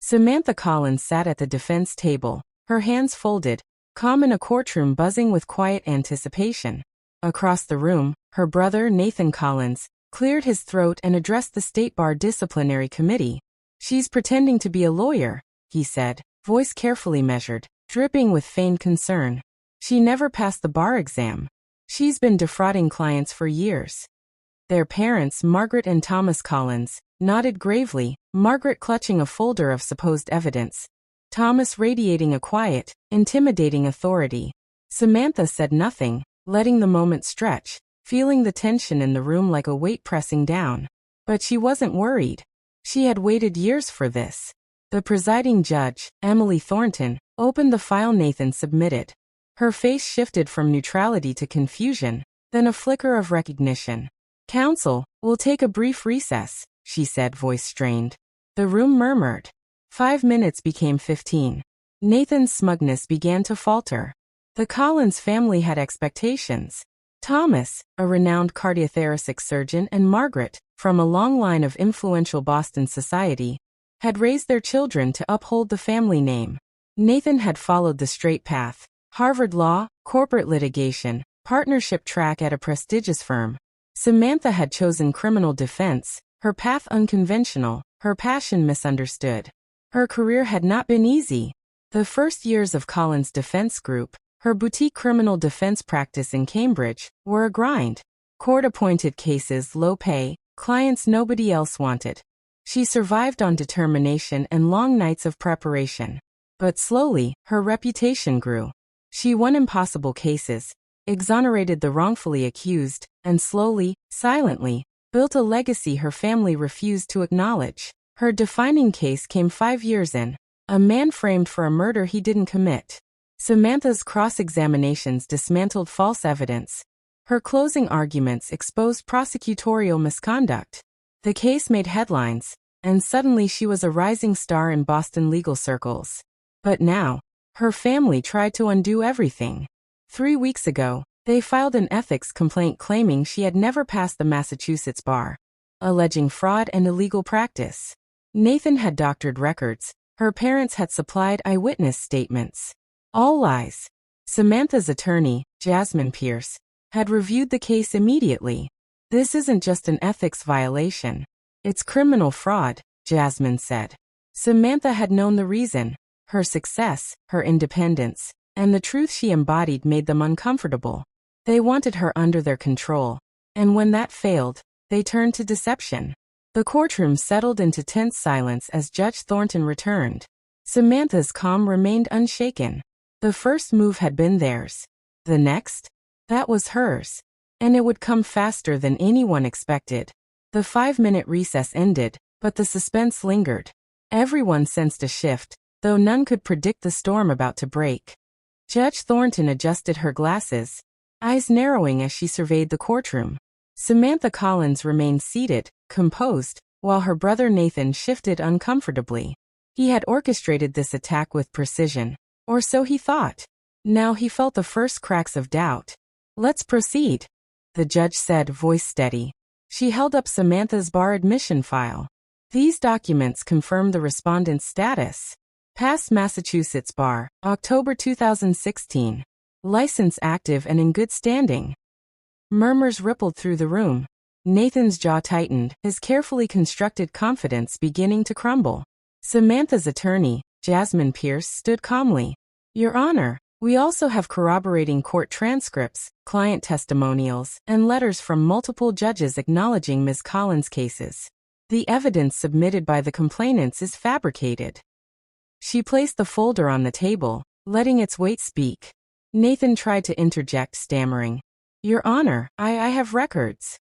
Samantha Collins sat at the defense table, her hands folded, calm in a courtroom buzzing with quiet anticipation. Across the room, her brother Nathan Collins cleared his throat and addressed the State Bar Disciplinary Committee. "She's pretending to be a lawyer," he said, voice carefully measured, dripping with feigned concern. "She never passed the bar exam. She's been defrauding clients for years." Their parents, Margaret and Thomas Collins, nodded gravely, Margaret clutching a folder of supposed evidence, Thomas radiating a quiet, intimidating authority. Samantha said nothing, letting the moment stretch, feeling the tension in the room like a weight pressing down. But she wasn't worried. She had waited years for this. The presiding judge, Emily Thornton, opened the file Nathan submitted. Her face shifted from neutrality to confusion, then a flicker of recognition. "Counsel, we'll take a brief recess," she said, voice strained. The room murmured. 5 minutes became 15. Nathan's smugness began to falter. The Collins family had expectations. Thomas, a renowned cardiothoracic surgeon, and Margaret, from a long line of influential Boston society, had raised their children to uphold the family name. Nathan had followed the straight path: Harvard Law, corporate litigation, partnership track at a prestigious firm. Samantha had chosen criminal defense, her path unconventional, her passion misunderstood. Her career had not been easy. The first years of Collins' defense group, her boutique criminal defense practice in Cambridge, were a grind. Court-appointed cases, low pay, clients nobody else wanted. She survived on determination and long nights of preparation. But slowly, her reputation grew. She won impossible cases, exonerated the wrongfully accused, and slowly, silently, built a legacy her family refused to acknowledge. Her defining case came 5 years in. A man framed for a murder he didn't commit. Samantha's cross-examinations dismantled false evidence. Her closing arguments exposed prosecutorial misconduct. The case made headlines, and suddenly she was a rising star in Boston legal circles. But now, her family tried to undo everything. 3 weeks ago, they filed an ethics complaint claiming she had never passed the Massachusetts bar, alleging fraud and illegal practice. Nathan had doctored records. Her parents had supplied eyewitness statements. All lies. Samantha's attorney, Jasmine Pierce, had reviewed the case immediately. "This isn't just an ethics violation. It's criminal fraud," Jasmine said. Samantha had known the reason. Her success, her independence, and the truth she embodied made them uncomfortable. They wanted her under their control. And when that failed, they turned to deception. The courtroom settled into tense silence as Judge Thornton returned. Samantha's calm remained unshaken. The first move had been theirs. The next? That was hers. And it would come faster than anyone expected. The 5-minute recess ended, but the suspense lingered. Everyone sensed a shift, though none could predict the storm about to break. Judge Thornton adjusted her glasses, eyes narrowing as she surveyed the courtroom. Samantha Collins remained seated, composed, while her brother Nathan shifted uncomfortably. He had orchestrated this attack with precision, or so he thought. Now he felt the first cracks of doubt. "Let's proceed," the judge said, voice steady. She held up Samantha's bar admission file. "These documents confirm the respondent's status. Passed Massachusetts bar, October 2016. License active and in good standing." Murmurs rippled through the room. Nathan's jaw tightened, his carefully constructed confidence beginning to crumble. Samantha's attorney, Jasmine Pierce, stood calmly. "Your Honor, we also have corroborating court transcripts, client testimonials, and letters from multiple judges acknowledging Ms. Collins' cases. The evidence submitted by the complainants is fabricated." She placed the folder on the table, letting its weight speak. Nathan tried to interject, stammering, "Your Honor, I have records."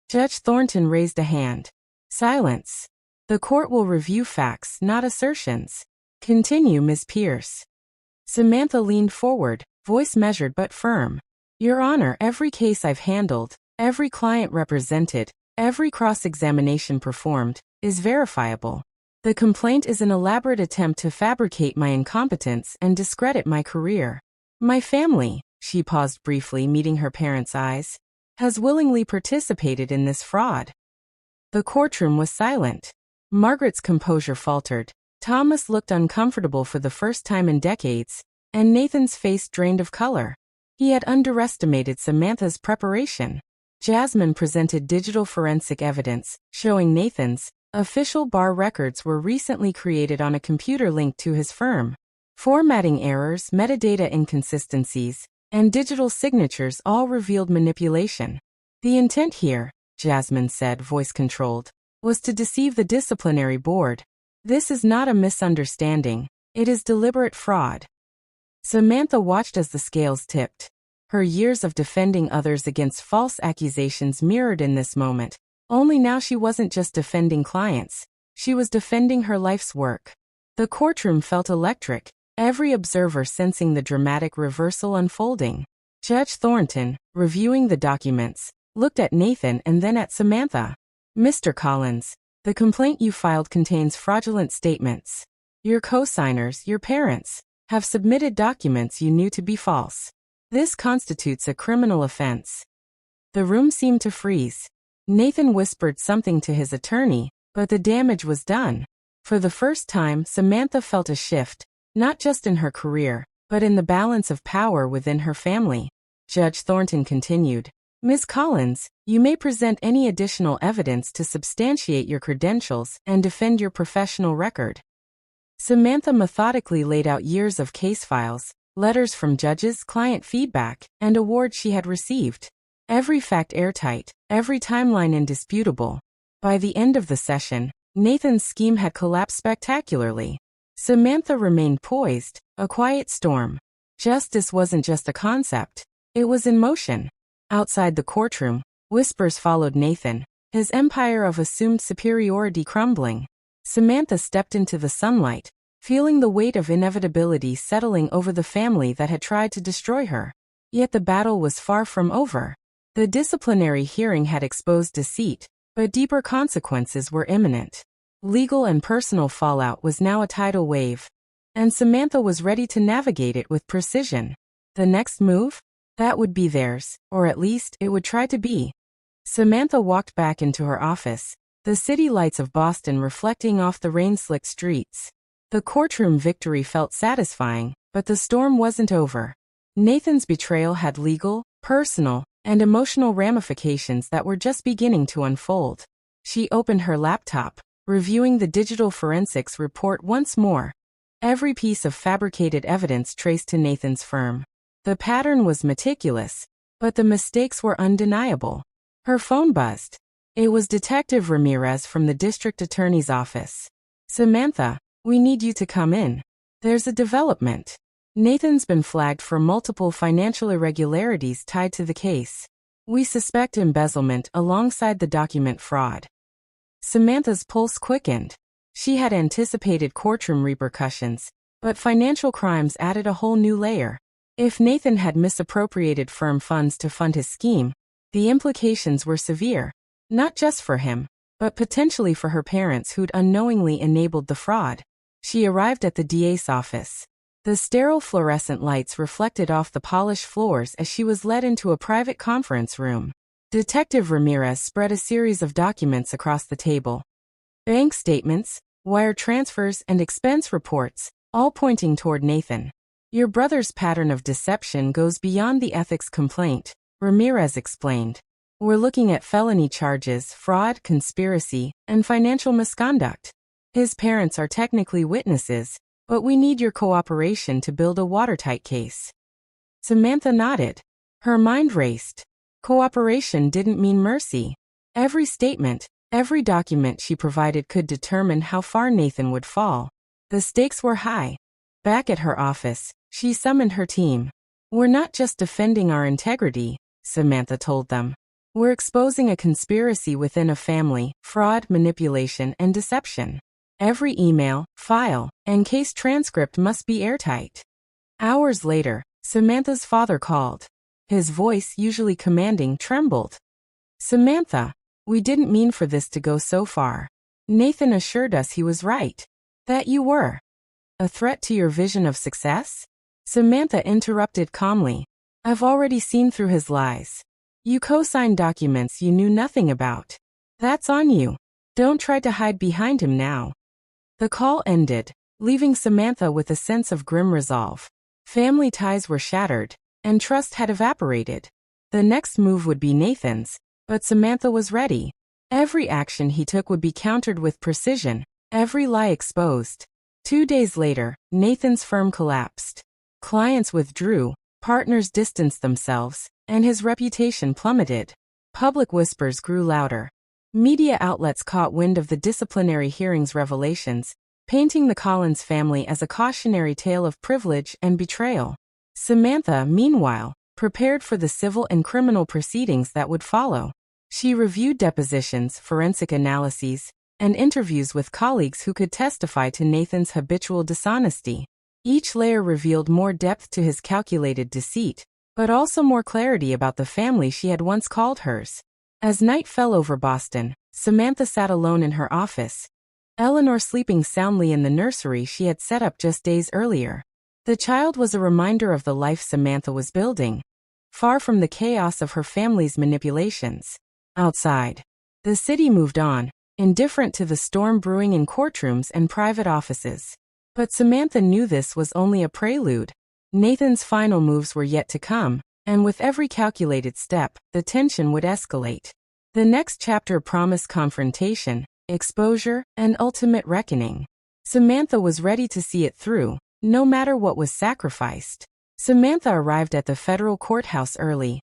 Judge Thornton raised a hand. "Silence. The court will review facts, not assertions. Continue, Ms. Pierce." Samantha leaned forward, voice measured but firm. "Your Honor, every case I've handled, every client represented, every cross-examination performed, is verifiable. The complaint is an elaborate attempt to fabricate my incompetence and discredit my career. My family," she paused briefly, meeting her parents' eyes, "has willingly participated in this fraud." The courtroom was silent. Margaret's composure faltered. Thomas looked uncomfortable for the first time in decades, and Nathan's face drained of color. He had underestimated Samantha's preparation. Jasmine presented digital forensic evidence, showing Nathan's official bar records were recently created on a computer linked to his firm. Formatting errors, metadata inconsistencies, and digital signatures all revealed manipulation. The intent here, Jasmine said, voice-controlled, was to deceive the disciplinary board. This is not a misunderstanding. It is deliberate fraud. Samantha watched as the scales tipped. Her years of defending others against false accusations mirrored in this moment. Only now she wasn't just defending clients. She was defending her life's work. The courtroom felt electric, every observer sensing the dramatic reversal unfolding. Judge Thornton, reviewing the documents, looked at Nathan and then at Samantha. Mr. Collins, the complaint you filed contains fraudulent statements. Your co-signers, your parents, have submitted documents you knew to be false. This constitutes a criminal offense. The room seemed to freeze. Nathan whispered something to his attorney, but the damage was done. For the first time, Samantha felt a shift, not just in her career, but in the balance of power within her family. Judge Thornton continued, Ms. Collins, you may present any additional evidence to substantiate your credentials and defend your professional record. Samantha methodically laid out years of case files, letters from judges, client feedback, and awards she had received. Every fact airtight, every timeline indisputable. By the end of the session, Nathan's scheme had collapsed spectacularly. Samantha remained poised, a quiet storm. Justice wasn't just a concept. It was in motion. Outside the courtroom, whispers followed Nathan, his empire of assumed superiority crumbling. Samantha stepped into the sunlight, feeling the weight of inevitability settling over the family that had tried to destroy her. Yet the battle was far from over. The disciplinary hearing had exposed deceit, but deeper consequences were imminent. Legal and personal fallout was now a tidal wave, and Samantha was ready to navigate it with precision. The next move? That would be theirs, or at least it would try to be. Samantha walked back into her office, the city lights of Boston reflecting off the rain-slicked streets. The courtroom victory felt satisfying, but the storm wasn't over. Nathan's betrayal had legal, personal, and emotional ramifications that were just beginning to unfold. She opened her laptop, reviewing the digital forensics report once more. Every piece of fabricated evidence traced to Nathan's firm. The pattern was meticulous, but the mistakes were undeniable. Her phone buzzed. It was Detective Ramirez from the district attorney's office. Samantha, we need you to come in. There's a development. Nathan's been flagged for multiple financial irregularities tied to the case. We suspect embezzlement alongside the document fraud. Samantha's pulse quickened. She had anticipated courtroom repercussions, but financial crimes added a whole new layer. If Nathan had misappropriated firm funds to fund his scheme, the implications were severe, not just for him, but potentially for her parents who'd unknowingly enabled the fraud. She arrived at the DA's office. The sterile fluorescent lights reflected off the polished floors as she was led into a private conference room. Detective Ramirez spread a series of documents across the table. Bank statements, wire transfers, and expense reports, all pointing toward Nathan. Your brother's pattern of deception goes beyond the ethics complaint, Ramirez explained. We're looking at felony charges, fraud, conspiracy, and financial misconduct. His parents are technically witnesses, but we need your cooperation to build a watertight case. Samantha nodded. Her mind raced. Cooperation didn't mean mercy. Every statement, every document she provided could determine how far Nathan would fall. The stakes were high. Back at her office, she summoned her team. We're not just defending our integrity, Samantha told them. We're exposing a conspiracy within a family, fraud, manipulation, and deception. Every email, file, and case transcript must be airtight. Hours later, Samantha's father called. His voice, usually commanding, trembled. Samantha, we didn't mean for this to go so far. Nathan assured us he was right. That you were. A threat to your vision of success? Samantha interrupted calmly. I've already seen through his lies. You co-signed documents you knew nothing about. That's on you. Don't try to hide behind him now. The call ended, leaving Samantha with a sense of grim resolve. Family ties were shattered, and trust had evaporated. The next move would be Nathan's, but Samantha was ready. Every action he took would be countered with precision, every lie exposed. 2 days later, Nathan's firm collapsed. Clients withdrew, partners distanced themselves, and his reputation plummeted. Public whispers grew louder. Media outlets caught wind of the disciplinary hearings revelations, painting the Collins family as a cautionary tale of privilege and betrayal. Samantha, meanwhile, prepared for the civil and criminal proceedings that would follow. She reviewed depositions, forensic analyses, and interviews with colleagues who could testify to Nathan's habitual dishonesty. Each layer revealed more depth to his calculated deceit, but also more clarity about the family she had once called hers. As night fell over Boston, Samantha sat alone in her office, Eleanor sleeping soundly in the nursery she had set up just days earlier. The child was a reminder of the life Samantha was building, far from the chaos of her family's manipulations. Outside, the city moved on, indifferent to the storm brewing in courtrooms and private offices. But Samantha knew this was only a prelude. Nathan's final moves were yet to come, and with every calculated step, the tension would escalate. The next chapter promised confrontation, exposure, and ultimate reckoning. Samantha was ready to see it through, no matter what was sacrificed. Samantha arrived at the federal courthouse early,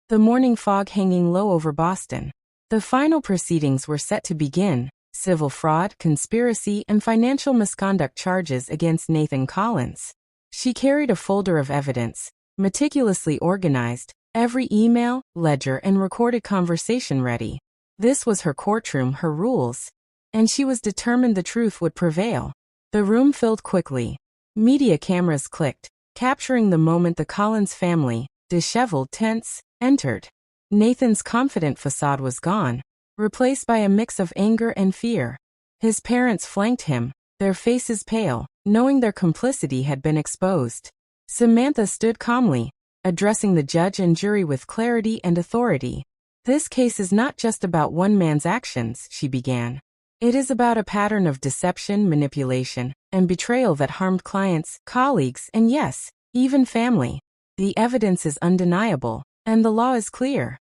the morning fog hanging low over Boston. The final proceedings were set to begin: civil fraud, conspiracy, and financial misconduct charges against Nathan Collins. She carried a folder of evidence, meticulously organized, every email, ledger, and recorded conversation ready. This was her courtroom, her rules, and she was determined the truth would prevail. The room filled quickly. Media cameras clicked, capturing the moment the Collins family, disheveled, tense, entered. Nathan's confident facade was gone, replaced by a mix of anger and fear. His parents flanked him, their faces pale, knowing their complicity had been exposed. Samantha stood calmly, addressing the judge and jury with clarity and authority. "This case is not just about one man's actions," she began. "It is about a pattern of deception, manipulation, and betrayal that harmed clients, colleagues, and yes, even family. The evidence is undeniable, and the law is clear."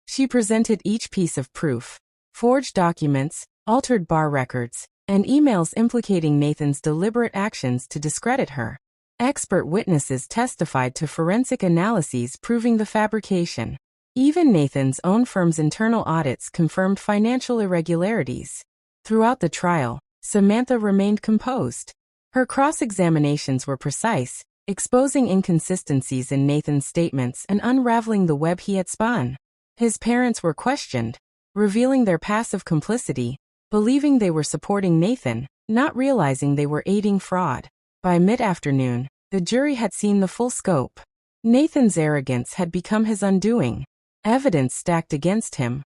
She presented each piece of proof: forged documents, altered bar records, and emails implicating Nathan's deliberate actions to discredit her. Expert witnesses testified to forensic analyses proving the fabrication. Even Nathan's own firm's internal audits confirmed financial irregularities. Throughout the trial, Samantha remained composed. Her cross-examinations were precise, exposing inconsistencies in Nathan's statements and unraveling the web he had spun. His parents were questioned, revealing their passive complicity, believing they were supporting Nathan, not realizing they were aiding fraud. By mid-afternoon, the jury had seen the full scope. Nathan's arrogance had become his undoing. Evidence stacked against him.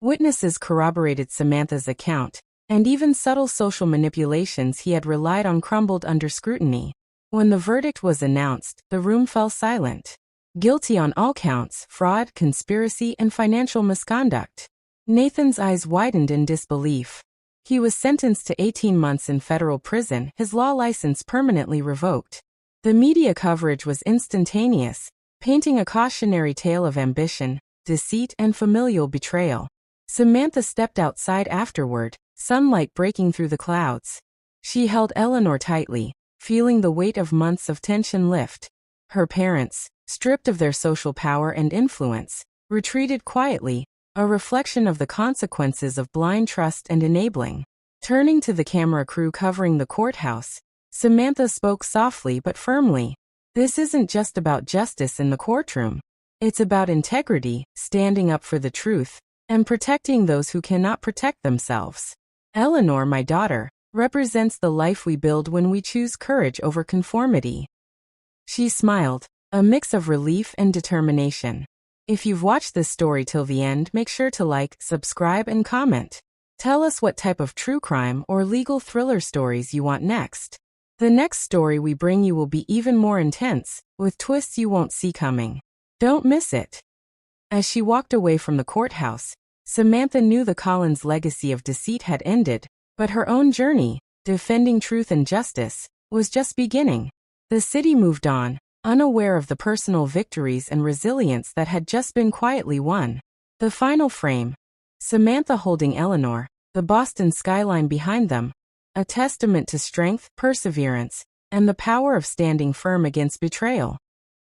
Witnesses corroborated Samantha's account, and even subtle social manipulations he had relied on crumbled under scrutiny. When the verdict was announced, the room fell silent. Guilty on all counts: fraud, conspiracy, and financial misconduct. Nathan's eyes widened in disbelief. He was sentenced to 18 months in federal prison, his law license permanently revoked. The media coverage was instantaneous, painting a cautionary tale of ambition, deceit, and familial betrayal. Samantha stepped outside afterward, sunlight breaking through the clouds. She held Eleanor tightly, feeling the weight of months of tension lift. Her parents, stripped of their social power and influence, retreated quietly, a reflection of the consequences of blind trust and enabling. Turning to the camera crew covering the courthouse, Samantha spoke softly but firmly. "This isn't just about justice in the courtroom. It's about integrity, standing up for the truth, and protecting those who cannot protect themselves. Eleanor, my daughter, represents the life we build when we choose courage over conformity." She smiled, a mix of relief and determination. If you've watched this story till the end, make sure to like, subscribe, and comment. Tell us what type of true crime or legal thriller stories you want next. The next story we bring you will be even more intense, with twists you won't see coming. Don't miss it. As she walked away from the courthouse, Samantha knew the Collins legacy of deceit had ended, but her own journey, defending truth and justice, was just beginning. The city moved on, unaware of the personal victories and resilience that had just been quietly won. The final frame. Samantha holding Eleanor, the Boston skyline behind them, a testament to strength, perseverance, and the power of standing firm against betrayal.